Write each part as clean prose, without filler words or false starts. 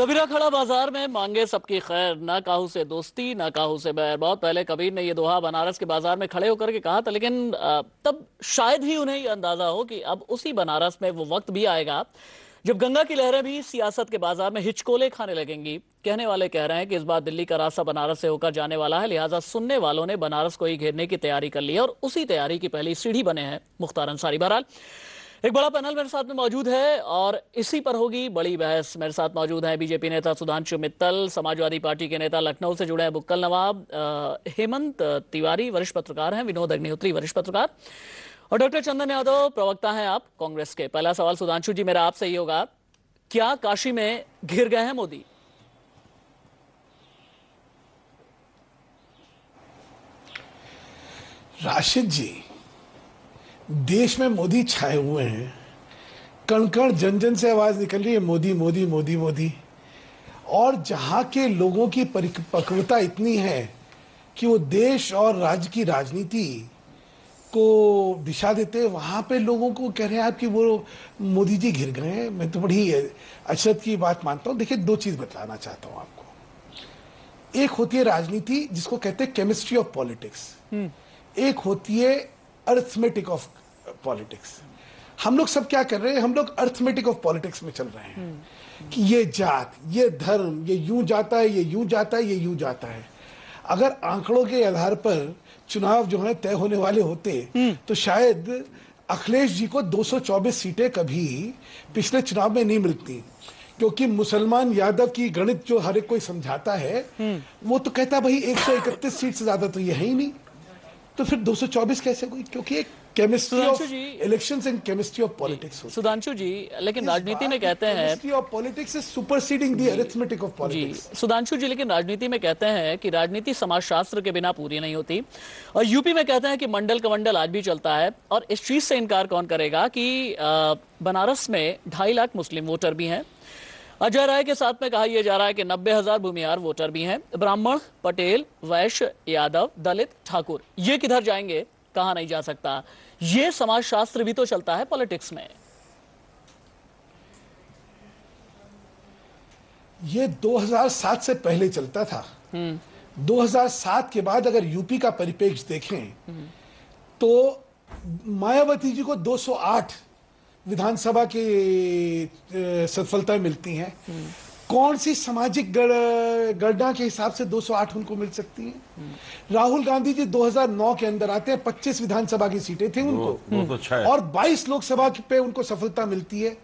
कबीरा खड़ा बाजार में मांगे सबकी खैर, ना काहू से दोस्ती ना काहू से बैर। बहुत पहले कबीर ने ये दोहा बनारस के बाजार में खड़े होकर के कहा था, लेकिन तब शायद ही उन्हें ये अंदाजा हो कि अब उसी बनारस में वो वक्त भी आएगा जब गंगा की लहरें भी सियासत के बाजार में हिचकोले खाने लगेंगी। कहने वाले कह रहे हैं कि इस बार दिल्ली का रास्ता बनारस से होकर जाने वाला है, लिहाजा सुनने वालों ने बनारस को ही घेरने की तैयारी कर ली है और उसी तैयारी की पहली सीढ़ी बने हैं मुख्तार अंसारी। बहरहाल एक बड़ा पैनल मेरे साथ में मौजूद है और इसी पर होगी बड़ी बहस। मेरे साथ मौजूद है बीजेपी नेता सुधांशु मित्तल, समाजवादी पार्टी के नेता लखनऊ से जुड़े हैं बुक्कल नवाब, हेमंत तिवारी वरिष्ठ पत्रकार हैं, विनोद अग्निहोत्री वरिष्ठ पत्रकार, और डॉक्टर चंदन यादव प्रवक्ता हैं आप कांग्रेस के। पहला सवाल सुधांशु जी मेरा आपसे ही होगा, क्या काशी में घिर गए हैं मोदी? राशिद जी, देश में मोदी छाए हुए हैं, कण कण जन जन से आवाज निकल रही है मोदी मोदी मोदी मोदी। और जहां के लोगों की परिपक्वता इतनी है कि वो देश और राज्य की राजनीति को दिशा देते हैं, वहां पे लोगों को कह रहे हैं आप कि वो मोदी जी घिर गए हैं। मैं तो बड़ी अचरज की बात मानता हूं। देखिए, दो चीज बताना चाहता हूं आपको। एक होती है राजनीति, जिसको कहते हैं केमिस्ट्री ऑफ पॉलिटिक्स, एक होती है अर्थमेटिक ऑफ पॉलिटिक्स। हम लोग सब क्या कर रहे हैं? हम लोग अर्थमेटिक ऑफ पॉलिटिक्स में चल रहे हैं कि ये जात, ये धर्म, ये यूं जाता है, ये यूं जाता है, ये यूं जाता है। अगर आंकड़ों के आधार पर चुनाव जो है तय होने वाले होते तो शायद अखिलेश जी को 224 सीटें कभी पिछले चुनाव में नहीं मिलती, क्योंकि मुसलमान यादव की गणित जो हर एक कोई समझाता है वो तो कहता भाई 131 सीट से ज्यादा तो ये है ही नहीं, तो फिर 224 कैसे हुई? क्योंकि एक chemistry of elections and chemistry of politics. Sudhanshu ji, लेकिन राजनीति में कहते हैं chemistry of politics is superseding the arithmetic of politics. Sudhanshu ji, लेकिन राजनीति में कहते हैं कि राजनीति समाजशास्त्र के बिना पूरी नहीं होती, और यूपी में कहते हैं कि मंडल कमंडल आज भी चलता है। और इस चीज से इनकार कौन करेगा कि बनारस में 2.5 लाख मुस्लिम वोटर भी हैं। अजय राय के साथ में कहा यह जा रहा है कि 90,000 भूमिहार वोटर भी हैं। ब्राह्मण, पटेल, वैश्य, यादव, दलित, ठाकुर, ये किधर जाएंगे? कहां नहीं जा सकता। ये समाजशास्त्र भी तो चलता है पॉलिटिक्स में। ये 2007 से पहले चलता था। 2007 के बाद अगर यूपी का परिप्रेक्ष्य देखें तो मायावती जी को 208 विधानसभा की सफलताएं मिलती हैं। कौन सी सामाजिक गणना के हिसाब से 208 उनको मिल सकती हैं? राहुल गांधी जी 2009 के अंदर आते हैं, 25 विधानसभा की सीटें थी उनको, और 22 लोकसभा पे उनको सफलता मिलती है।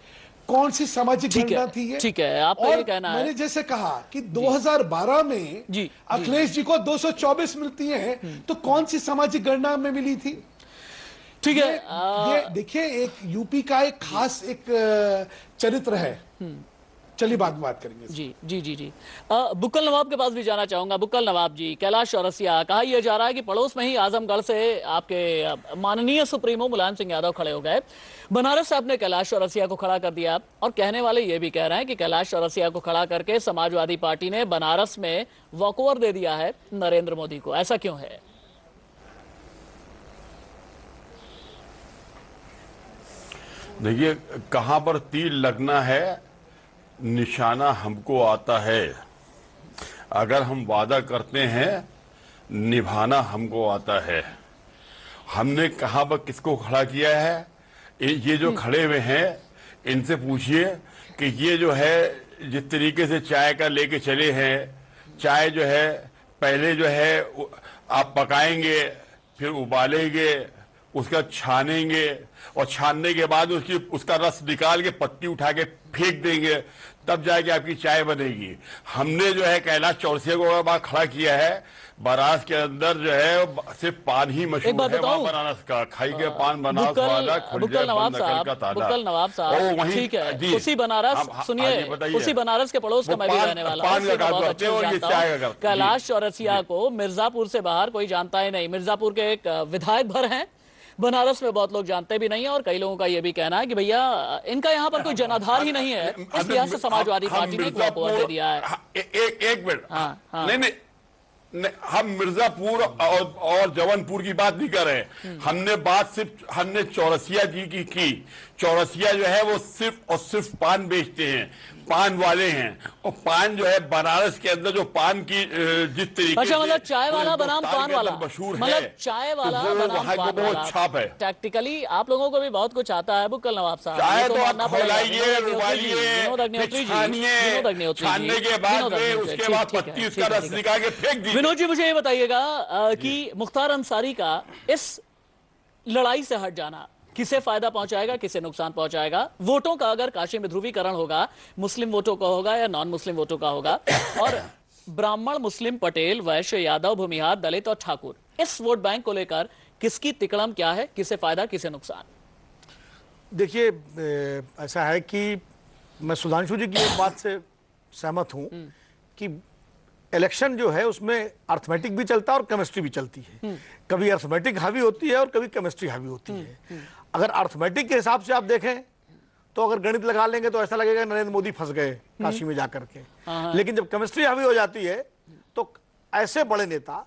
कौन सी सामाजिक गणना थी ये? ठीक है, आपका ये कहना है। मैंने जैसे कहा कि 2012 में अखिलेश जी को 224 मिलती हैं, तो कौन सी सामाजिक गणना में मिली थी? ठीक है, ये देखिए, एक यूपी का एक खास एक चरित्र है। चलिए बात करेंगे। जी जी जी जी बुक्कल नवाब के पास भी जाना चाहूंगा। बुक्कल नवाब जी, कैलाश चौरसिया, कहा यह जा रहा है कि पड़ोस में ही आजमगढ़ से आपके माननीय सुप्रीमो मुलायम सिंह यादव खड़े हो गए। बनारस से आपने कैलाश चौरसिया को खड़ा कर दिया, और कहने वाले ये भी कह रहे हैं कि कैलाश चौरसिया को खड़ा करके समाजवादी पार्टी ने बनारस में वॉकओवर दे दिया है नरेंद्र मोदी को। ऐसा क्यों है? देखिए, कहां पर तीर लगना है निशाना हमको आता है। अगर हम वादा करते हैं निभाना हमको आता है। हमने कहां पर किसको खड़ा किया है? ये जो खड़े हुए हैं इनसे पूछिए कि ये जो है जिस तरीके से चाय का लेके चले हैं, चाय जो है पहले जो है आप पकाएंगे, फिर उबालेंगे, उसका छानेंगे, और छानने के बाद उसका रस निकाल के पत्ती उठा के फेंक देंगे, तब जाके आपकी चाय बनेगी। हमने जो है कैलाश चौरसिया को बार खड़ा किया है। बनारस के अंदर जो है सिर्फ पान ही मशहूर है वहाँ बनारस का। खाई के पान बनारस वाला बुक्कल नवाब साहब, ठीक है, उसी बनारस, सुनिए, उसी बनारस के पड़ोस का मैं भी रहने वाला हूँ। कैलाश चौरसिया को मिर्जापुर से बाहर कोई जानता ही नहीं। मिर्जापुर के एक विधायक भर हैं, बनारस में बहुत लोग जानते भी नहीं है, और कई लोगों का यह भी कहना है कि भैया इनका यहाँ पर कोई जनाधार ही नहीं है, इस लिहाज से समाजवादी पार्टी ने वॉकओवर दे दिया है। एक मिनट, नहीं, हम मिर्जापुर और जौनपुर की बात नहीं कर रहे। हमने बात सिर्फ चौरसिया जी की चौरसिया जो है वो सिर्फ और सिर्फ पान बेचते हैं, पान वाले हैं। और पान जो है बनारस के अंदर जो पान की जिस तरीके अच्छा, मतलब से चाय वाला बनाम पान वाला मशहूर है, मतलब चाय वाला तो वो बनाम वहाँ पान को बहुत वाला। छाप है। टैक्टिकली आप लोगों को भी बहुत कुछ आता है बुक्कल नवाब साहब। चाय ये तो आप मानना पड़ेगा। खौलाइए, उबालिए, विनोद अग्निहोत्री जी, छानिए, विनोद अग्निहोत्री जी, छानने के बाद विनोद में अग्निहोत्री, उसके ठीक, बाद ठीक है, पत्ती ठीक उसका है, रस ठीक है। निकाल के फेंक दीजिए। विनोद जी, मुझे ये बताइएगा कि मुख्तार अंसारी का इस लड़ाई से हट जाना किसे फायदा पहुंचाएगा, किसे नुकसान पहुंचाएगा? वोटों का अगर काशी में ध्रुवीकरण होगा, मुस्लिम वोटों का होगा या नॉन मुस्लिम वोटों का होगा, और ब्राह्मण, मुस्लिम, पटेल, वैश्य, यादव, भूमिहार, दलित और ठाकुर, इस वोट बैंक को लेकर किसकी तिकड़म क्या है, किसे फायदा, किसे नुकसान? देखिए, ऐसा है कि मैं सुधांशु जी की एक बात से सहमत हूं कि इलेक्शन जो है उसमें अर्थमेटिक भी चलता है और केमिस्ट्री भी चलती है। कभी अर्थमेटिक हावी होती है और कभी केमिस्ट्री हावी होती है। अगर अर्थमेटिक के हिसाब से आप देखें तो अगर गणित लगा लेंगे तो ऐसा लगेगा नरेंद्र मोदी फंस गए काशी में जाकर के। लेकिन जब केमिस्ट्री हावी हो जाती है तो ऐसे बड़े नेता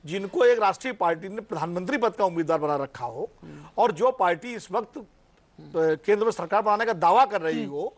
जिनको एक राष्ट्रीय पार्टी ने प्रधानमंत्री पद का उम्मीदवार बना रखा हो और जो पार्टी इस वक्त केंद्र में सरकार बनाने का दावा कर रही हो,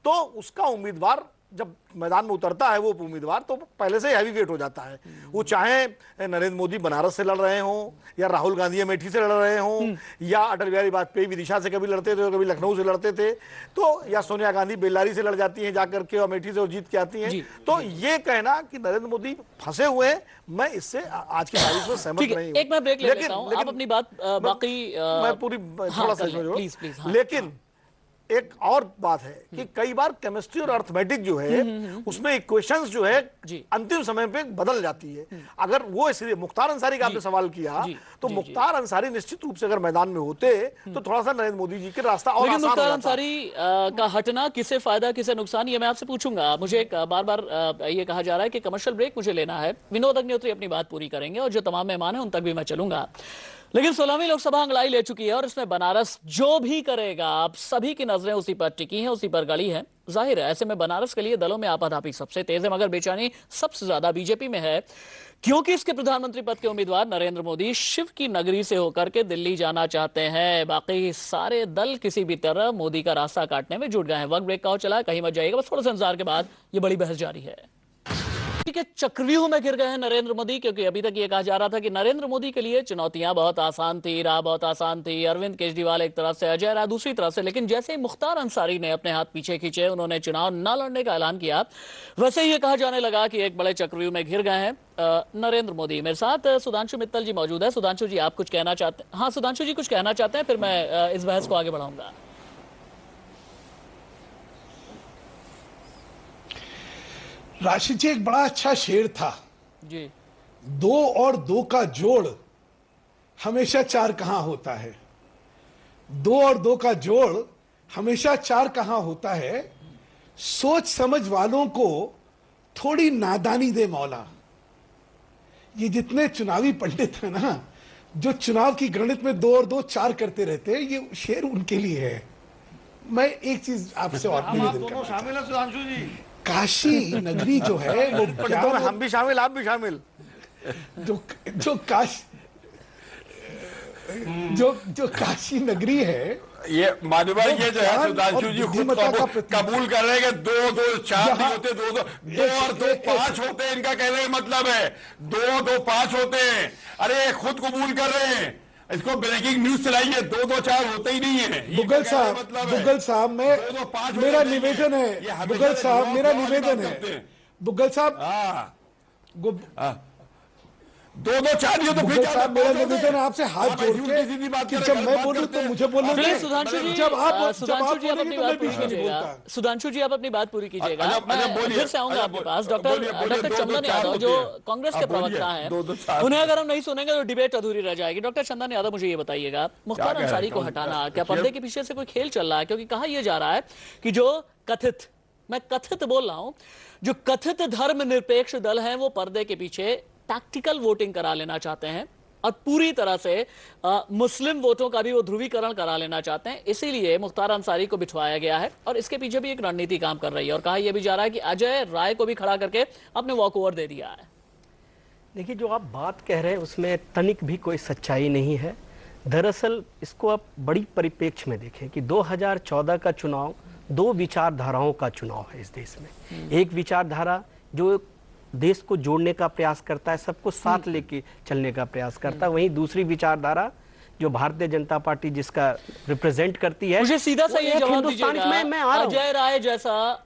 तो उसका उम्मीदवार जब मैदान में उतरता है वो उम्मीदवार तो पहले से हैवी वेट हो जाता है। वो चाहे नरेंद्र मोदी बनारस से लड़ रहे हों या राहुल गांधी अमेठी से लड़ रहे हों या अटल बिहारी वाजपेयी विदिशा से कभी लड़ते थे, कभी लखनऊ से लड़ते थे, तो या सोनिया गांधी बेल्लारी से लड़ जाती हैं जाकर के अमेठी से और जीत के आती हैं। तो ये कहना कि नरेंद्र मोदी फंसे हुए हैं, मैं इससे आज की तारीख में सहमत नहीं हूं। एक मैं ब्रेक ले लेता हूं, आप अपनी बात बाकी मैं पूरी थोड़ा सा प्लीज प्लीज। लेकिन एक और बात है कि कई बार केमिस्ट्री और अर्थमेटिक जो है उसमें इक्वेशंस जो है अंतिम समय पे बदल जाती है। अगर वो इसलिए मुख्तार अंसारी का आपने सवाल किया तो मुख्तार अंसारी निश्चित रूप से अगर मैदान में होते तो थोड़ा सा नरेंद्र मोदी जी के रास्ता और आसान हो मुख्तार जाता। अंसारी का हटना किसे फायदा किसे नुकसान, ये मैं आपसे पूछूंगा। मुझे एक बार बार ये कहा जा रहा है कि कमर्शियल ब्रेक मुझे लेना है। विनोद अग्निहोत्री अपनी बात पूरी करेंगे और जो तमाम मेहमान हैं उन तक भी मैं चलूंगा। लेकिन 16वीं लोकसभा अंगड़ाई ले चुकी है और इसमें बनारस जो भी करेगा, आप सभी की नजरें उसी पर टिकी हैं, उसी पर गड़ी हैं। जाहिर है ऐसे में बनारस के लिए दलों में आपाधापी सबसे तेज है, मगर बेचैनी सबसे ज्यादा बीजेपी में है, क्योंकि इसके प्रधानमंत्री पद के उम्मीदवार नरेंद्र मोदी शिव की नगरी से होकर के दिल्ली जाना चाहते हैं। बाकी सारे दल किसी भी तरह मोदी का रास्ता काटने में जुट गए हैं। वक्त ब्रेक का और चला है, कहीं मत जाइएगा, बस थोड़ा सा इंतजार के बाद ये बड़ी बहस जारी है। के चक्रव्यूह में घिर गए हैं नरेंद्र मोदी, क्योंकि अभी तक ये कहा जा रहा था कि नरेंद्र मोदी के लिए चुनौतियां बहुत आसान थी, राह बहुत आसान थी। अरविंद केजरीवाल एक तरफ से, अजय राय दूसरी तरफ से। लेकिन जैसे ही मुख्तार अंसारी ने अपने हाथ पीछे खींचे, उन्होंने चुनाव न लड़ने का ऐलान किया, वैसे ही ये कहा जाने लगा कि एक बड़े चक्रव्यूह में घिर गए हैं नरेंद्र मोदी। मेरे साथ सुधांशु मित्तल जी मौजूद है। सुधांशु जी, आप कुछ कहना चाहते हैं? हाँ, सुधांशु जी कुछ कहना चाहते हैं, फिर मैं इस बहस को आगे बढ़ाऊंगा। राशिद जी, एक बड़ा अच्छा शेर था जी। 2 और 2 का जोड़ हमेशा 4 कहां होता है। 2 और 2 का जोड़ हमेशा 4 कहां होता है। सोच समझ वालों को थोड़ी नादानी दे मौला। ये जितने चुनावी पंडित हैं ना, जो चुनाव की गणित में 2 और 2 4 करते रहते हैं, ये शेर उनके लिए है। मैं एक चीज आपसे और निवेदन करना शामिल है सुधांशु जी। काशी नगरी जो है वो पंडितों में हम भी शामिल, आप भी शामिल। जो काशी नगरी है, ये मानवा ये जो है सुधांशु जी खुद कबूल कर रहे हैं कि 2 2 4 नहीं होते, 2 और 2 5 होते हैं। इनका कहने का मतलब है 2 2 5 होते हैं। अरे खुद कबूल कर रहे हैं, इसको ब्रेकिंग न्यूज चलाइए। 2 2 4 होते ही नहीं है। बुगल साहब मेरा निवेदन है, बुगल साहब मेरा निवेदन है, बुगल साहब 2 2 4 नहीं हो तो फिर साहब मेरा निवेदन है आपसे हाथ जोड़ के कि जब मैं बोलूं तो मुझे बोलने दें। सुधांशु जी, जब आप सुधांशु जी आप अपनी बात पूरी कीजिएगा। सुधांशु जी आप अपनी बात पूरी कीजिएगा। मैं फिर से आऊंगा आपके पास। डॉक्टर चंदन यादव जो कांग्रेस के प्रवक्ता हैं, उन्हें अगर हम नहीं सुनेंगे तो डिबेट अधूरी रह जाएगी। डॉक्टर चंदन यादव, मुझे ये बताइएगा, मुख्तार अंसारी को हटाना क्या पर्दे के पीछे से कोई खेल चल रहा है? क्योंकि कहा यह जा रहा है कि जो कथित, मैं कथित बोल रहा हूं, जो कथित धर्मनिरपेक्ष दल हैं वो पर्दे के पीछे टैक्टिकल वोटिंग करा लेना चाहते हैं और पूरी तरह से मुस्लिम वोटों का भी वो ध्रुवीकरण करा लेना चाहते हैं। इसीलिए मुख्तार अंसारी को बिठवाया गया है और इसके पीछे भी एक रणनीति काम कर रही है। और कहा यह भी जा रहा है कि अजय राय को भी खड़ा करके अपने वॉकओवर दे दिया है। देखिए, जो आप बात कह रहे हैं उसमें तनिक भी कोई सच्चाई नहीं है। दरअसल इसको आप बड़ी परिप्रेक्ष्य में देखें कि 2014 का चुनाव दो विचारधाराओं का चुनाव है इस देश में। एक विचारधारा जो देश को जोड़ने का प्रयास करता है, सबको साथ लेके चलने का प्रयास करता है, वहीं दूसरी विचारधारा जो भारतीय जनता पार्टी जिसका रिप्रेजेंट करती है, मुझे सीधा सा ये जवाब दीजिएगा, मैं आ रहा हूं।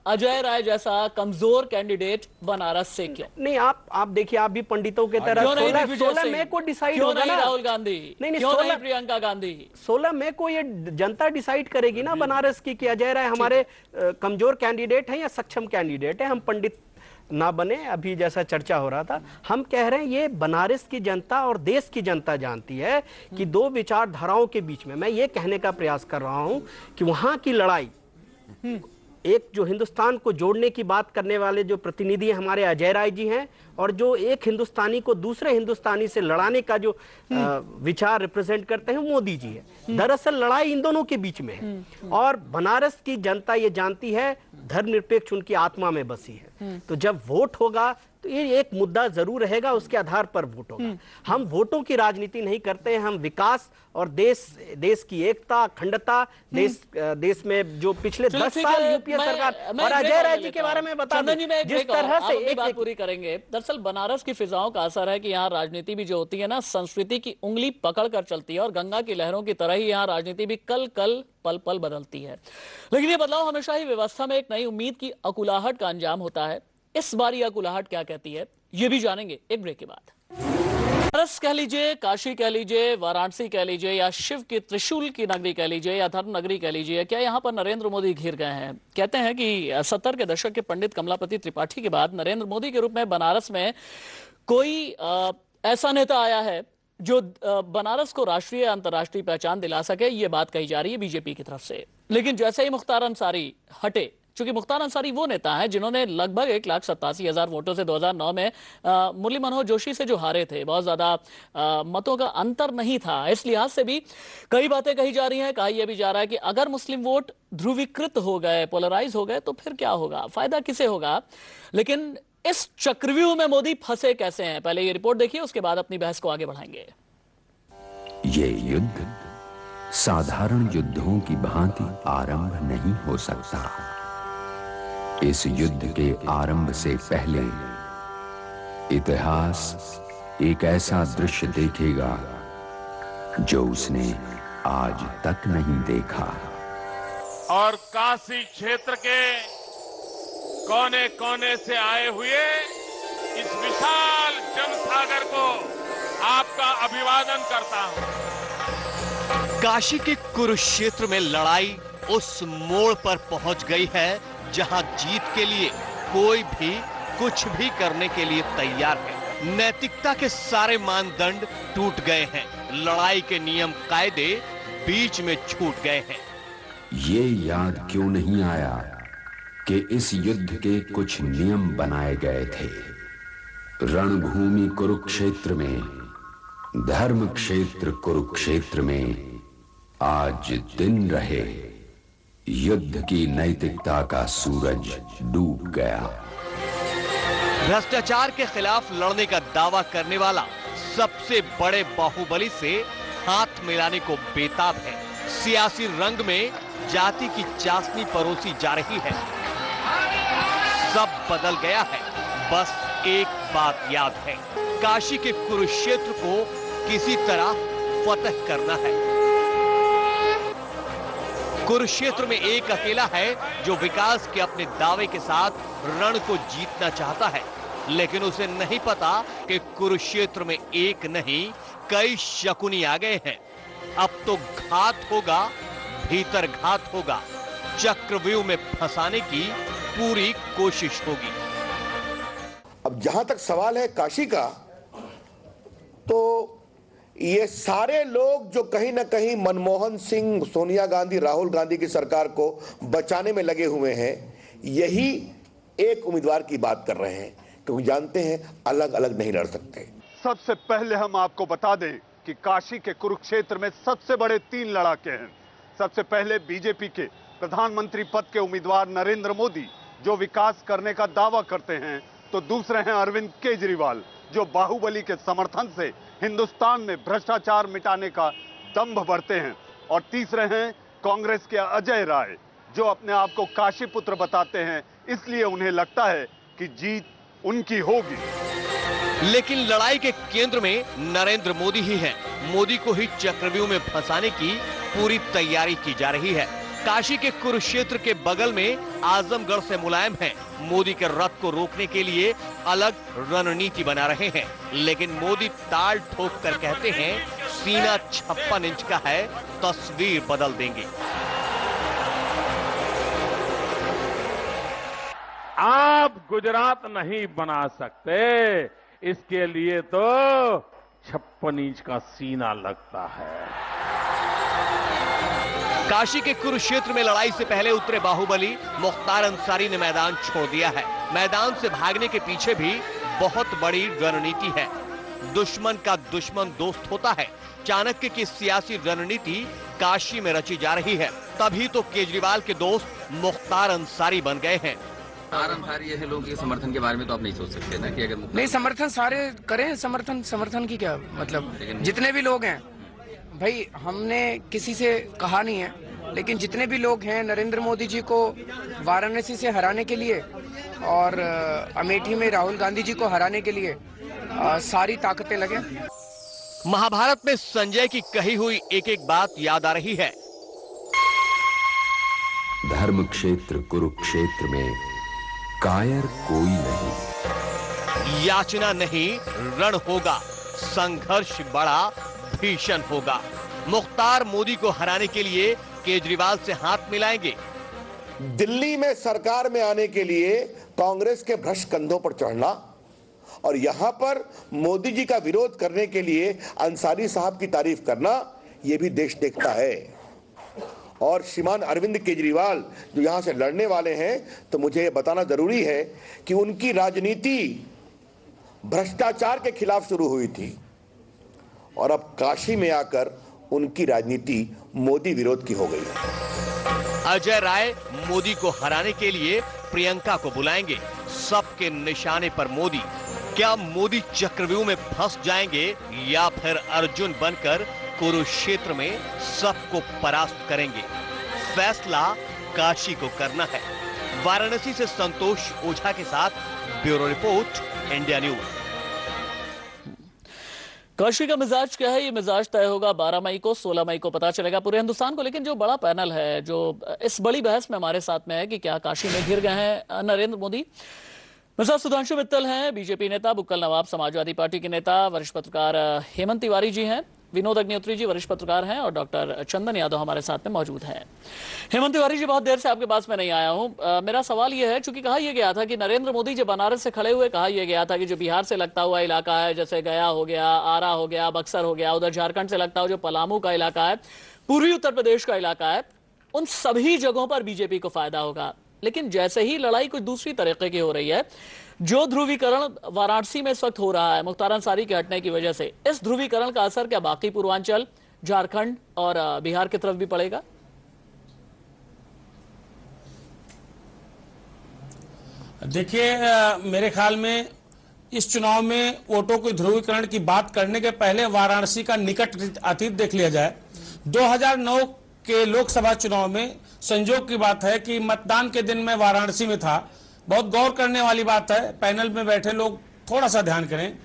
अजय राय जैसा कमजोर कैंडिडेट बनारस से क्यों नहीं? आप देखिए, आप भी पंडितों के तरह 16 मई को डिसाइड होगा ना। राहुल गांधी नहीं, क्यों नहीं प्रियंका गांधी? 16 मई को ये जनता डिसाइड करेगी ना बनारस की कि अजय राय हमारे कमजोर कैंडिडेट हैं या सक्षम कैंडिडेट है। हम पंडित ना बने, अभी जैसा चर्चा हो रहा था। हम कह रहे हैं ये बनारस की जनता और देश की जनता जानती है कि दो विचारधाराओं के बीच में, मैं ये कहने का प्रयास कर रहा हूं कि वहां की लड़ाई, एक जो हिंदुस्तान को जोड़ने की बात करने वाले जो प्रतिनिधि हमारे अजय राय जी हैं, और जो एक हिंदुस्तानी को दूसरे हिंदुस्तानी से लड़ाने का जो विचार रिप्रेजेंट करते हैं मोदी जी है। दरअसल लड़ाई इन दोनों के बीच में है, और बनारस की जनता ये जानती है, धर्मनिरपेक्ष उनकी आत्मा में बसी है। तो जब वोट होगा तो ये एक मुद्दा जरूर रहेगा, उसके आधार पर वोट होगा। हम वोटों की राजनीति नहीं करते हैं, हम विकास और देश की एकता, अखंडता, देश में जो पिछले 10 साल यूपीए सरकार और अजय राय जी के बारे में बता दें, जिस तरह से एक बात पूरी करेंगे। दरअसल बनारस की फिजाओं का असर है कि यहाँ राजनीति भी जो होती है ना, संस्कृति की उंगली पकड़ कर चलती है, और गंगा की लहरों की तरह ही यहाँ राजनीति भी कल पल पल बदलती है। लेकिन ये बदलाव हमेशा ही व्यवस्था में एक नई उम्मीद की अकुलाहट का अंजाम होता है। इस बार यह अकुलाहट क्या कहती है, ये भी जानेंगे एक ब्रेक के बाद। बनारस कह लीजिए, काशी कह लीजिए, वाराणसी कह लीजिए, या शिव की त्रिशूल की नगरी कह लीजिए, या धर्म नगरी कह लीजिए, क्या यहाँ पर नरेंद्र मोदी घिर गए हैं? कहते हैं कि 70 के दशक के पंडित कमलापति त्रिपाठी के बाद नरेंद्र मोदी के रूप में बनारस में कोई ऐसा नेता आया है जो बनारस को राष्ट्रीय अंतर्राष्ट्रीय पहचान दिला सके। ये बात कही जा रही है बीजेपी की तरफ से। लेकिन जैसे ही मुख्तार अंसारी हटे, चूंकि मुख्तार अंसारी वो नेता है जिन्होंने लगभग 1,87,000 वोटों से 2009 में मुरली मनोहर जोशी से जो हारे थे, बहुत ज्यादा मतों का अंतर नहीं था। इस लिहाज से भी कई बातें कही जा रही हैं। कहा यह भी जा रहा है कि अगर मुस्लिम वोट ध्रुवीकृत हो गए, पोलराइज हो गए, तो फिर क्या होगा, फायदा किसे होगा? लेकिन इस चक्रव्यूह में मोदी फंसे कैसे हैं, पहले ये रिपोर्ट देखिए, उसके बाद अपनी बहस को आगे बढ़ाएंगे। ये युद्ध साधारण युद्धों की भांति आरंभ नहीं हो सकता। इस युद्ध के आरंभ से पहले इतिहास एक ऐसा दृश्य देखेगा जो उसने आज तक नहीं देखा। और काशी क्षेत्र के कोने कोने से आए हुए इस विशाल जनसागर को आपका अभिवादन करता हूं। काशी के कुरुक्षेत्र में लड़ाई उस मोड़ पर पहुंच गई है जहां जीत के लिए कोई भी कुछ भी करने के लिए तैयार है। नैतिकता के सारे मानदंड टूट गए हैं, लड़ाई के नियम कायदे बीच में छूट गए हैं। ये याद क्यों नहीं आया कि इस युद्ध के कुछ नियम बनाए गए थे। रणभूमि कुरुक्षेत्र में, धर्म क्षेत्र कुरुक्षेत्र में आज दिन रहे, युद्ध की नैतिकता का सूरज डूब गया। भ्रष्टाचार के खिलाफ लड़ने का दावा करने वाला सबसे बड़े बाहुबली से हाथ मिलाने को बेताब है। सियासी रंग में जाति की चाशनी परोसी जा रही है। सब बदल गया है, बस एक बात याद है, काशी के कुरुक्षेत्र को किसी तरह फतह करना है। कुरुक्षेत्र में एक अकेला है जो विकास के अपने दावे के साथ रण को जीतना चाहता है, लेकिन उसे नहीं पता कि कुरुक्षेत्र में एक नहीं कई शकुनी आ गए हैं। अब तो घात होगा, भीतर घात होगा, चक्रव्यूह में फंसाने की पूरी कोशिश होगी। अब जहां तक सवाल है काशी का, तो ये सारे लोग जो कहीं ना कहीं मनमोहन सिंह, सोनिया गांधी, राहुल गांधी की सरकार को बचाने में लगे हुए हैं, यही एक उम्मीदवार की बात कर रहे हैं, क्योंकि जानते हैं अलग अलग नहीं लड़ सकते। सबसे पहले हम आपको बता दें कि काशी के कुरुक्षेत्र में सबसे बड़े 3 लड़ाके हैं। सबसे पहले बीजेपी के प्रधानमंत्री पद के उम्मीदवार नरेंद्र मोदी, जो विकास करने का दावा करते हैं, तो दूसरे हैं अरविंद केजरीवाल, जो बाहुबली के समर्थन से हिंदुस्तान में भ्रष्टाचार मिटाने का दंभ बढ़ते हैं। और तीसरे हैं कांग्रेस के अजय राय, जो अपने आप को काशी पुत्र बताते हैं, इसलिए उन्हें लगता है कि जीत उनकी होगी। लेकिन लड़ाई के केंद्र में नरेंद्र मोदी ही हैं। मोदी को ही चक्रव्यूह में फंसाने की पूरी तैयारी की जा रही है। काशी के कुरुक्षेत्र के बगल में आजमगढ़ से मुलायम हैं। मोदी के रथ को रोकने के लिए अलग रणनीति बना रहे हैं। लेकिन मोदी ताल ठोक कर कहते हैं, सीना 56 इंच का है, तस्वीर बदल देंगे। आप गुजरात नहीं बना सकते, इसके लिए तो 56 इंच का सीना लगता है। काशी के कुरुक्षेत्र में लड़ाई से पहले उतरे बाहुबली मुख्तार अंसारी ने मैदान छोड़ दिया है। मैदान से भागने के पीछे भी बहुत बड़ी रणनीति है। दुश्मन का दुश्मन दोस्त होता है। चाणक्य की सियासी रणनीति काशी में रची जा रही है। तभी तो केजरीवाल के दोस्त मुख्तार अंसारी बन गए हैं। अंसारी ऐसे लोगों के समर्थन के बारे में तो आप नहीं सोच सकते ना कि अगर नहीं समर्थन सारे करें, समर्थन की क्या मतलब, जितने भी लोग हैं भाई, हमने किसी से कहा नहीं है, लेकिन जितने भी लोग हैं नरेंद्र मोदी जी को वाराणसी से हराने के लिए और अमेठी में राहुल गांधी जी को हराने के लिए सारी ताकतें लगे। महाभारत में संजय की कही हुई एक एक बात याद आ रही है। धर्म क्षेत्र कुरुक्षेत्र में कायर कोई नहीं। याचना नहीं, रण होगा। संघर्ष बड़ा भीषण होगा। मुख्तार मोदी को हराने के लिए केजरीवाल से हाथ मिलाएंगे। दिल्ली में सरकार में आने के लिए कांग्रेस के भ्रष्ट कंधों पर चढ़ना और यहां पर मोदी जी का विरोध करने के लिए अंसारी साहब की तारीफ करना, यह भी देश देखता है। और श्रीमान अरविंद केजरीवाल जो यहां से लड़ने वाले हैं, तो मुझे यह बताना जरूरी है कि उनकी राजनीति भ्रष्टाचार के खिलाफ शुरू हुई थी और अब काशी में आकर उनकी राजनीति मोदी विरोध की हो गई है। अजय राय मोदी को हराने के लिए प्रियंका को बुलाएंगे। सबके निशाने पर मोदी। क्या मोदी चक्रव्यूह में फंस जाएंगे या फिर अर्जुन बनकर कुरुक्षेत्र में सबको परास्त करेंगे? फैसला काशी को करना है। वाराणसी से संतोष ओझा के साथ bureau report, India news. Kashi का मिजाज क्या है, ये मिजाज तय होगा 12 मई को, 16 मई को पता चलेगा पूरे हिंदुस्तान को। लेकिन जो बड़ा पैनल है जो इस बड़ी बहस में हमारे साथ में है कि क्या काशी में घिर गए हैं नरेंद्र मोदी। मेरे साथ सुधांशु मित्तल हैं, बीजेपी नेता, बुक्कल नवाब समाजवादी पार्टी के नेता, वरिष्ठ पत्रकार हेमंत तिवारी जी हैं, विनोद अग्निहोत्री जी वरिष्ठ पत्रकार हैं और डॉक्टर चंदन यादव हमारे साथ में मौजूद हैं। हेमंत तिवारी जी, बहुत देर से आपके पास में नहीं आया हूं। मेरा सवाल यह है, चूंकि कहा यह गया था कि नरेंद्र मोदी जो बनारस से खड़े हुए कहा यह गया था कि जो बिहार से लगता हुआ इलाका है, जैसे गया हो गया, आरा हो गया, बक्सर हो गया, उधर झारखंड से लगता हुआ जो पलामू का इलाका है, पूर्वी उत्तर प्रदेश का इलाका है, उन सभी जगहों पर बीजेपी को फायदा होगा। लेकिन जैसे ही लड़ाई कुछ दूसरी तरीके की हो रही है, जो ध्रुवीकरण वाराणसी में इस वक्त हो रहा है मुख्तार अंसारी के हटने की वजह से, इस ध्रुवीकरण का असर क्या बाकी पूर्वांचल, झारखंड और बिहार की तरफ भी पड़ेगा? देखिए, मेरे ख्याल में इस चुनाव में वोटों के ध्रुवीकरण की बात करने के पहले वाराणसी का निकट अतीत देख लिया जाए। 2009 के लोकसभा चुनाव में संजोग की बात है कि मतदान के दिन मैं वाराणसी में था। बहुत गौर करने वाली बात है, पैनल में बैठे लोग थोड़ा सा ध्यान करें,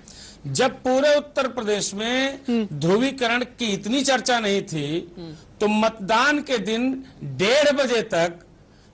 जब पूरे उत्तर प्रदेश में ध्रुवीकरण की इतनी चर्चा नहीं थी, तो मतदान के दिन 1:30 बजे तक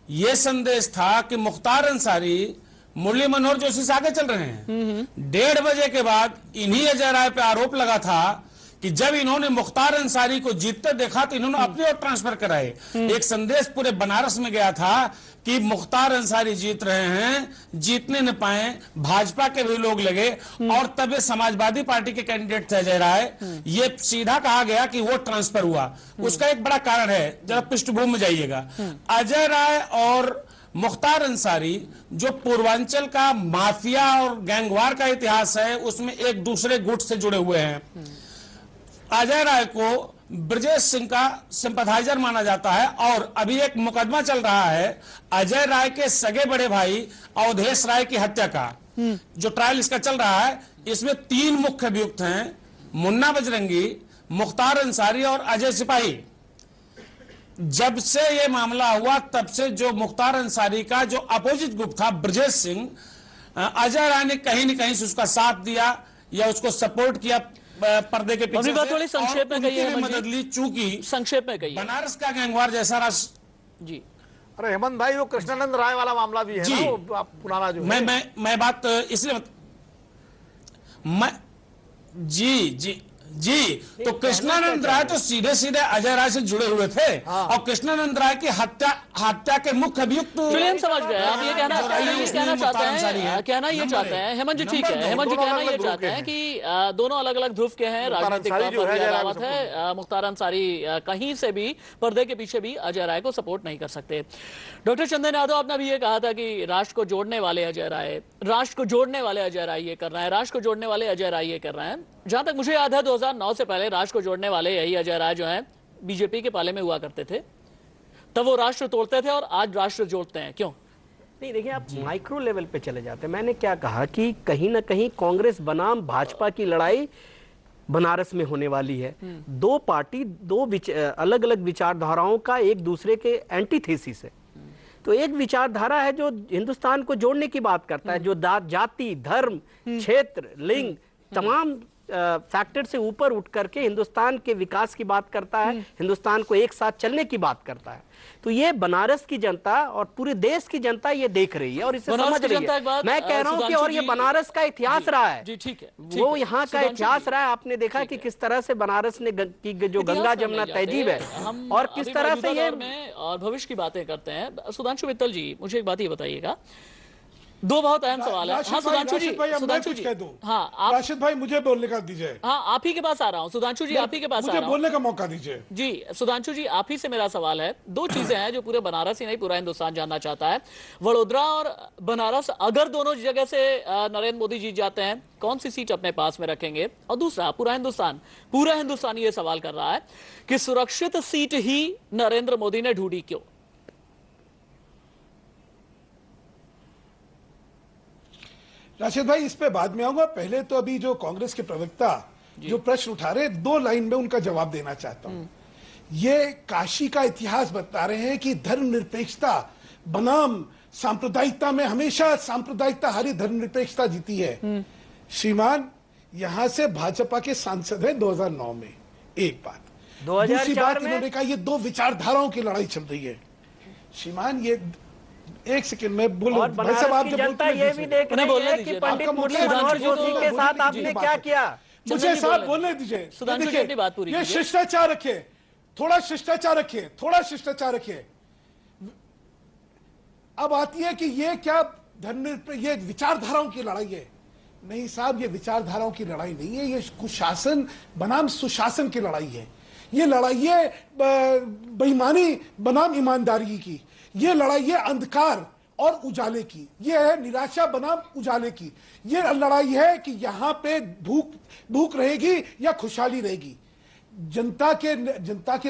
यह संदेश था कि मुख्तार अंसारी मुरली मनोहर जोशी से आगे चल रहे हैं। 1:30 बजे के बाद इन्हीं अजय राय पे आरोप लगा था कि जब इन्होंने मुख्तार अंसारी को जीतते देखा तो इन्होंने अपनी ओर ट्रांसफर कराए। एक संदेश पूरे बनारस में गया था कि मुख्तार अंसारी जीत रहे हैं, जीतने न पाए, भाजपा के भी लोग लगे और तब ये समाजवादी पार्टी के कैंडिडेट थे अजय राय, ये सीधा कहा गया कि वो ट्रांसफर हुआ। उसका एक बड़ा कारण है, जरा पृष्ठभूमि में जाइएगा। अजय राय और मुख्तार अंसारी जो पूर्वांचल का माफिया और गैंगवार का इतिहास है, उसमें एक दूसरे गुट से जुड़े हुए हैं। अजय राय को ब्रजेश सिंह का सिंपैथाइजर माना जाता है और अभी एक मुकदमा चल रहा है अजय राय के सगे बड़े भाई अवधेश राय की हत्या का, जो ट्रायल इसका चल रहा है। इसमें 3 मुख्य अभियुक्त हैं, मुन्ना बजरंगी, मुख्तार अंसारी और अजय सिपाही। जब से ये मामला हुआ तब से जो मुख्तार अंसारी का जो अपोजिट ग्रुप था ब्रजेश सिंह, अजय राय ने कहीं न कहीं से उसका साथ दिया या उसको सपोर्ट किया पर्दे के पीछे बात थोड़ी संक्षेप में कही है, मदद ली, चूंकि संक्षेप में कही बनारस का गैंगवार जैसा जी। अरे हेमंत भाई, वो कृष्णानंद राय वाला मामला भी है ना, वो पुराना जो मैं बात इसलिए जी तो कृष्णानंद राय तो सीधे सीधे अजय राय से जुड़े हुए थे और कृष्णानंद राय की हत्या के मुख्य अभियुक्त। चलिए हम समझ गए। आप ये कहना चाहते हैं हेमंत जी, ठीक है, हेमंत जी कहना ये चाहते हैं कि दोनों अलग अलग ध्रुव के हैं, राजनीतिक तौर पर अदावत है। मुख्तार अंसारी कहीं से भी पर्दे के पीछे भी अजय राय को सपोर्ट नहीं कर सकते। डॉक्टर चंदन यादव, आपने भी ये कहा था कि राष्ट्र को जोड़ने वाले अजय राय, राष्ट्र को जोड़ने वाले अजय राय ये कर रहे हैं, राष्ट्र को जोड़ने वाले अजय राय ये कर रहे हैं। जहां तक मुझे याद है 2009 से पहले राष्ट्र को जोड़ने वाले यही अजय राय जो हैं बीजेपी के पाले में हुआ करते थे, तब वो राष्ट्र तोड़ते थे और आज राष्ट्र जोड़ते हैं। क्यों? नहीं, देखिए, आप माइक्रो लेवल पे चले जाते हैं। मैंने क्या कहा कि कहीं ना कहीं कांग्रेस बनाम भाजपा की लड़ाई बनारस में होने वाली है। दो पार्टी, दो अलग अलग विचारधाराओं का एक दूसरे के एंटीथेसिस है। तो एक विचारधारा है जो हिंदुस्तान को जोड़ने की बात करता है, जो जाति, धर्म, क्षेत्र, लिंग, तमाम फैक्टर से ऊपर उठ करके हिंदुस्तान के विकास की बात करता है, हिंदुस्तान को एक साथ चलने की बात करता है। तो ये बनारस की जनता और पूरे देश की जनता ये देख रही है और इसे समझ रही है। मैं कह रहा हूं कि और ये बनारस का इतिहास रहा है जी, ठीक है, वो यहाँ का इतिहास रहा है। आपने देखा कि किस तरह से बनारस ने की जो गंगा जमुना तहजीब है और किस तरह से ये और भविष्य की बातें करते हैं। सुधांशु मित्तल जी, मुझे एक बात ये बताइएगा, दो बहुत अहम सवाल है। हाँ सुधांशु जी, सुधांशु जी, हाँ राशिद भाई मुझे बोलने का दीजिए। हाँ, आप ही के पास आ रहा हूँ सुधांशु जी, आप ही के पास आ रहा हूँ, मुझे बोलने का मौका दीजिए। जी सुधांशु जी, आप ही से मेरा सवाल है। दो चीजें हैं जो पूरे बनारस ही नहीं पूरा हिंदुस्तान जानना चाहता है। वडोदरा और बनारस, अगर दोनों जगह से नरेंद्र मोदी जीत जाते हैं, कौन सी सीट अपने पास में रखेंगे? और दूसरा, पूरा हिंदुस्तान ये सवाल कर रहा है कि सुरक्षित सीट ही नरेंद्र मोदी ने ढूंढी क्यों? राशिद भाई, इस पे बाद में आऊंगा। पहले तो अभी जो कांग्रेस के प्रवक्ता जो प्रश्न उठा रहे, दो लाइन में उनका जवाब देना चाहता हूं। ये काशी का इतिहास बता रहे हैं कि धर्मनिरपेक्षता बनाम सांप्रदायिकता में हमेशा सांप्रदायिकता हारी, धर्मनिरपेक्षता जीती है। श्रीमान यहां से भाजपा के सांसद हैं 2009 में, एक बात। दूसरी बात, इन्होंने कहा ये दो विचारधाराओं की लड़ाई चल रही है। श्रीमान ये एक सेकंड में बोलो। और बनारस की जनता ये भी देख रही है कि पंडित मुरली मनोहर जोशी के साथ आपने क्या किया। मुझे साहब बोलने दीजिए। ये शिष्टाचार रखे, थोड़ा शिष्टाचार रखे, थोड़ा शिष्टाचार रखे। अब आती है कि ये क्या ये विचारधाराओं की लड़ाई है। नहीं साहब, ये विचारधाराओं की लड़ाई नहीं है, ये कुशासन बनाम सुशासन की लड़ाई है। ये लड़ाई है बेईमानी बनाम ईमानदारी की। ये लड़ाई है अंधकार और उजाले की। ये है निराशा बनाम उजाले की। ये लड़ाई है कि यहां पे भूख रहेगी या खुशहाली रहेगी। जनता के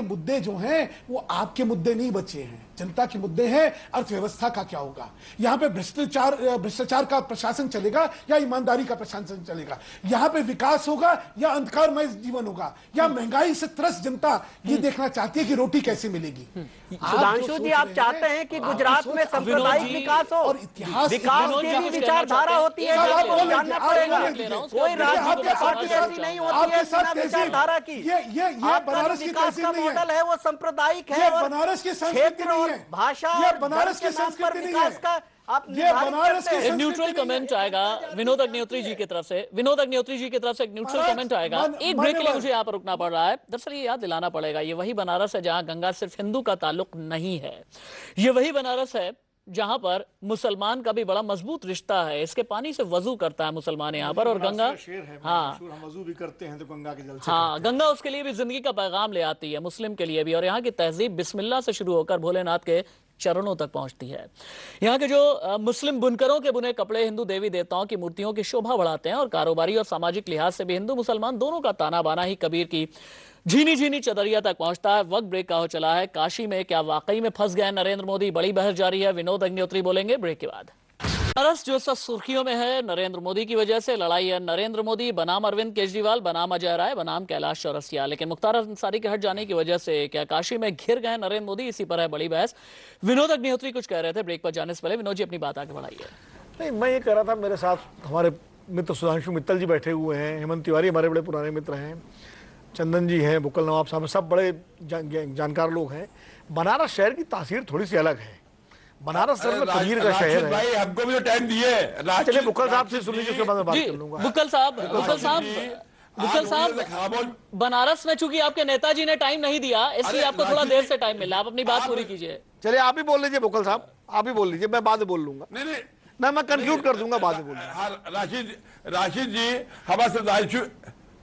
मुद्दे जो हैं वो आपके मुद्दे नहीं बचे हैं। जनता के मुद्दे हैं अर्थव्यवस्था का क्या होगा, यहाँ पे भ्रष्टाचार का प्रशासन चलेगा या ईमानदारी का प्रशासन चलेगा, यहाँ पे विकास होगा या अंधकारमय जीवन होगा, या महंगाई से त्रस्त जनता ये देखना चाहती है कि रोटी कैसे मिलेगी। सुधांशु जी, आप चाहते हैं कि गुजरात में सांप्रदायिक विकास हो और इतिहास की भी विचारधारा होती है, जानना पड़ेगा। कोई राजनीतिक पार्टी ऐसी नहीं होती है बिना विचारधारा की। ये बनारस की विकास का मॉडल है वो सांप्रदायिक है, बनारस की संस्कृति नहीं है, भाषा ये बनारस की संस्कृति नहीं है। ये बनारस के न्यूट्रल कमेंट आएगा विनोद अग्निहोत्री जी की तरफ से। विनोद अग्निहोत्री जी की तरफ से एक न्यूट्रल कमेंट आएगा। एक ब्रेक के लिए मुझे यहाँ पर रुकना पड़ रहा है। दरअसल ये याद दिलाना पड़ेगा, ये वही बनारस है जहाँ गंगा सिर्फ हिंदू का ताल्लुक नहीं है। ये वही बनारस है जहां पर मुसलमान का भी बड़ा मजबूत रिश्ता है। इसके पानी से वजू करता है मुसलमान यहाँ पर, और गंगा, हाँ हम वजू भी करते हैं तो गंगा के जल से, हाँ गंगा उसके लिए भी जिंदगी का पैगाम ले आती है, मुस्लिम के लिए भी। और यहाँ की तहजीब बिस्मिल्लाह से शुरू होकर भोलेनाथ के चरणों तक पहुंचती है। यहाँ के जो मुस्लिम बुनकरों के बुने कपड़े हिंदू देवी देवताओं की मूर्तियों की शोभा बढ़ाते हैं, और कारोबारी और सामाजिक लिहाज से भी हिंदू मुसलमान दोनों का ताना बाना ही कबीर की झीनी झीनी चदरिया तक पहुंचता है। वक्त ब्रेक का हो चला है। काशी में क्या वाकई में फंस गए नरेंद्र मोदी? बड़ी बहस जारी है। विनोद अग्निहोत्री बोलेंगे ब्रेक के बाद। बनारस जो इस वक्त सुर्खियों में है नरेंद्र मोदी की वजह से। लड़ाई है नरेंद्र मोदी बनाम अरविंद केजरीवाल, बनाम अजय राय, बनाम कैलाश चौरसिया। लेकिन मुख्तार अंसारी के हट जाने की वजह से क्या काशी में घिर गए नरेंद्र मोदी, इसी पर है बड़ी बहस। विनोद अग्निहोत्री कुछ कह रहे थे ब्रेक पर जाने से पहले। विनोद जी अपनी बात आगे बढ़ाइए। नहीं, मैं ये कह रहा था, मेरे साथ हमारे मित्र सुधांशु मित्तल जी बैठे हुए हैं, हेमंत तिवारी हमारे बड़े पुराने मित्र हैं, चंदन जी हैं, बुक्कल नवाब साहब, सब बड़े जानकार लोग हैं। बनारस शहर की तासीर थोड़ी सी अलग है। बनारस सर में कबीर का शहर है। भाई हमको भी तो टाइम दिए। चलिए बुक्कल साहब से सुन लीजिए, उसके बाद मैं बात कर लूंगा। बुक्कल साहब, बनारस में चूंकि आपके नेताजी ने टाइम नहीं दिया, इसलिए आपको थोड़ा देर से टाइम मिला। आप अपनी बात पूरी कीजिए। चलिए आप ही बोल लीजिए बुक्कल साहब, आप ही बोल लीजिए, मैं बाद में बोल लूंगा। नहीं, मैं कंक्लूड कर दूंगा, बाद में बोल लूंगा। राशिद जी, हमारे सुधांशु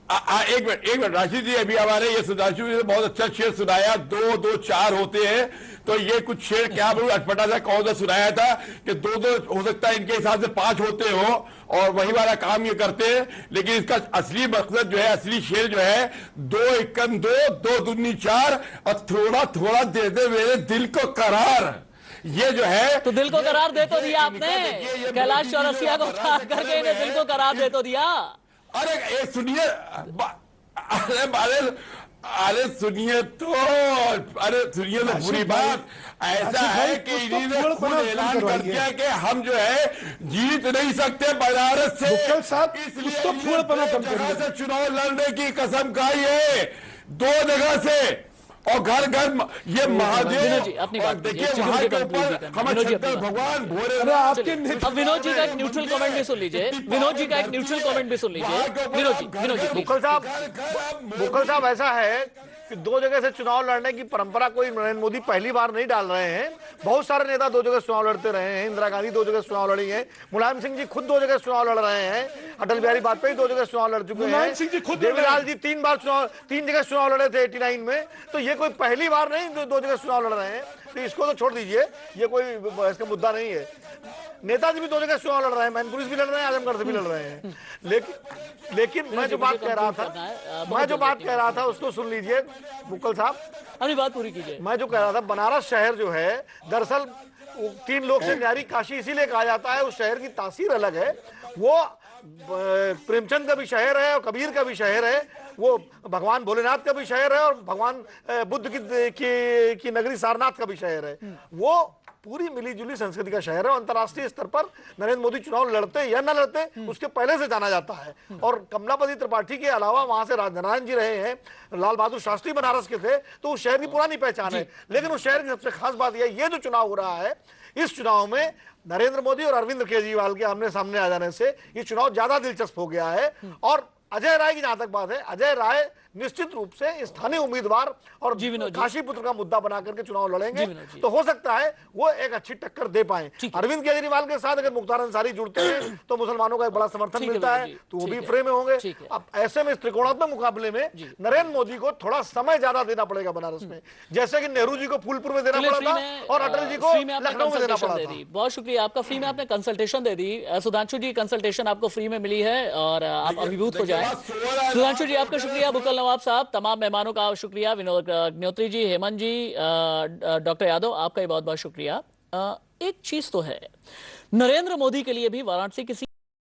एक मिनट राशिद जी, अभी हमारे ये सुधांशु जी ने बहुत अच्छा शेर सुनाया। 2 2 4 होते हैं, तो ये कुछ शेर क्या अटपटा था, कौन सा सुनाया था कि 2 2 हो सकता है, इनके हिसाब से 5 होते हो और वही वाला काम ये करते हैं। लेकिन इसका असली मकसद जो है, असली शेर जो है 2 एकम 2 2 दूनी 4 और थोड़ा थोड़ा दे दे मेरे दिल को करार। ये जो है तो दिल को करार दे तो दिया आपने, कैलाश चौरसिया को करके इन्हें दिल को करार दे तो दिया। अरे सुनिए, अरे सुनिए तो, पूरी बात ऐसा है कि इन्होंने खुद ऐलान कर दिया कि हम जो है जीत नहीं सकते बनारस से, इसलिए जगह से चुनाव लड़ने की कसम खाई है, 2 जगह से, और घर घर ये महादेव। और देखिए वहां के ऊपर हमारे शंकर भगवान भोले। अब विनोद जी का एक न्यूट्रल कमेंट भी सुन लीजिए। विनोद जी का एक न्यूट्रल कमेंट भी सुन लीजिए। विनोद जी बुक्कल साहब, ऐसा है कि 2 जगह से चुनाव लड़ने की परंपरा कोई नरेंद्र मोदी पहली बार नहीं डाल रहे हैं। बहुत सारे नेता 2 जगह चुनाव लड़ते रहे हैं। इंदिरा गांधी 2 जगह चुनाव लड़ी है, मुलायम सिंह जी खुद 2 जगह चुनाव लड़ रहे हैं, अटल बिहारी वाजपेयी 2 जगह चुनाव लड़ चुके हैं, देवीलाल जी 3 जगह चुनाव लड़े थे 89 में। तो ये कोई पहली बार नहीं 2 जगह चुनाव लड़ रहे हैं, तो इसको तो छोड़ दीजिए, ये कोई इसका मुद्दा नहीं है। नेताजी भी 2 जगह चुनाव लड़ रहे हैं, मैनपुरी से भी लड़ रहे हैं, आजमगढ़ से भी लड़ रहे हैं। लेकिन मैं जो बात कह रहा था उसको सुन लीजिए बुक्कल साहब, अपनी बात पूरी कीजिए। मैं जो कह रहा था, बनारस शहर जो है, दरअसल 3 लोग से न्यारी काशी इसीलिए कहा जाता है, उस शहर की तासीर अलग है। वो प्रेमचंद का भी शहर है और कबीर का भी शहर है, वो भगवान भोलेनाथ का भी शहर है और भगवान बुद्ध की नगरी सारनाथ का भी शहर है। वो पूरी मिलीजुली संस्कृति का शहर है। अंतर्राष्ट्रीय स्तर पर नरेंद्र मोदी चुनाव लड़ते या न लड़ते उसके पहले से जाना जाता है। और कमलापति त्रिपाठी के अलावा वहां से राजनारायण जी रहे हैं, लाल बहादुर शास्त्री बनारस के थे, तो उस शहर की पुरानी पहचान है। लेकिन उस शहर की सबसे खास बात यह, ये जो चुनाव हो रहा है, इस चुनाव में नरेंद्र मोदी और अरविंद केजरीवाल के आमने सामने आ जाने से ये चुनाव ज्यादा दिलचस्प हो गया है। और अजय राय की जहां तक बात है, अजय राय निश्चित रूप से स्थानीय उम्मीदवार और काशी पुत्र का मुद्दा बना करके चुनाव लड़ेंगे, तो हो सकता है वो एक अच्छी टक्कर दे पाए। अरविंद केजरीवाल के साथ अगर मुख्तार अंसारी जुड़ते हैं तो मुसलमानों का एक बड़ा समर्थन मिलता है, तो वो भी फ्रेम में होंगे। अब ऐसे में इस त्रिकोणात्मक मुकाबले में नरेंद्र मोदी को थोड़ा समय ज्यादा देना पड़ेगा बनारस में, जैसे कि नेहरू जी को फूलपुर में देना पड़ा था और अटल जी को लखनऊ में देना पड़ा था। बहुत शुक्रिया आपका, फ्री में आपने कंसल्टेशन दे दी। सुधांशु जी, कंसल्टेशन आपको फ्री में मिली है और आप अभिभूत हो जाए। सुधांशु जी आपका शुक्रिया, बुक्कल नवाब साहब, तमाम मेहमानों का शुक्रिया, विनोद अग्निहोत्री जी, हेमंत जी, डॉक्टर यादव, आपका भी बहुत बहुत शुक्रिया। एक चीज तो है, नरेंद्र मोदी के लिए भी वाराणसी किसी